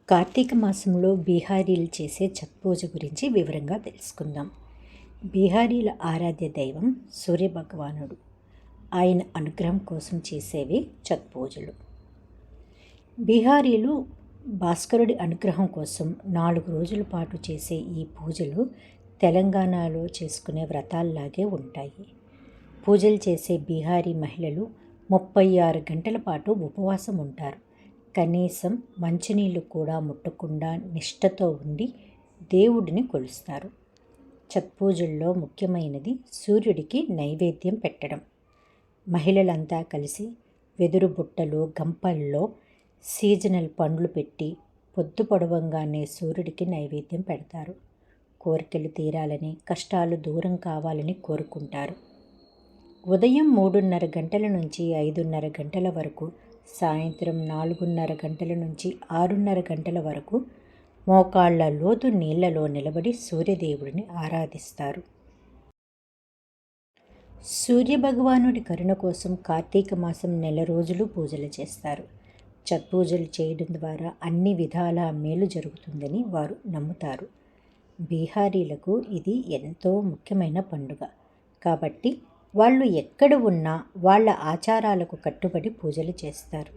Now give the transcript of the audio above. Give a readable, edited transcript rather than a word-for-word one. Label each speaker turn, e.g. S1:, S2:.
S1: కార్తీక మాసంలో బీహారీలు చేసే ఛత్ పూజ గురించి వివరంగా తెలుసుకుందాం. బీహారీల ఆరాధ్య దైవం సూర్యభగవానుడు. ఆయన అనుగ్రహం కోసం చేసేవి ఛత్ పూజలు. బీహారీలు భాస్కరుడి అనుగ్రహం కోసం 4 రోజుల పాటు చేసే ఈ పూజలు తెలంగాణలో చేసుకునే వ్రతాల్లాగే ఉంటాయి. పూజలు చేసే బీహారీ మహిళలు 36 గంటల పాటు ఉపవాసం ఉంటారు. కనీసం మంచినీళ్ళు కూడా ముట్టకుండా నిష్ఠతో ఉండి దేవుడిని కొలుస్తారు. ఛత్ పూజల్లో ముఖ్యమైనది సూర్యుడికి నైవేద్యం పెట్టడం. మహిళలంతా కలిసి వెదురు బుట్టలు, గంపల్లో సీజనల్ పండ్లు పెట్టి పొద్దు పొడవంగానే సూర్యుడికి నైవేద్యం పెడతారు. కోరికలు తీరాలని, కష్టాలు దూరం కావాలని కోరుకుంటారు. ఉదయం 3:30 గంటల నుంచి 5:30 గంటల వరకు, సాయంత్రం 4:30 గంటల నుంచి 6:30 గంటల వరకు మోకాళ్ల లోతు నీళ్లలో నిలబడి సూర్యదేవుడిని ఆరాధిస్తారు. సూర్యభగవానుడి కరుణ కోసం కార్తీక మాసం నెల రోజులు పూజలు చేస్తారు. ఛత్ పూజలు చేయడం ద్వారా అన్ని విధాల మేలు జరుగుతుందని వారు నమ్ముతారు. బీహారీలకు ఇది ఎంతో ముఖ్యమైన పండుగ కాబట్టి వాళ్ళు ఎక్కడ ఉన్నా వాళ్ళ ఆచారాలకు కట్టుబడి పూజలు చేస్తారు.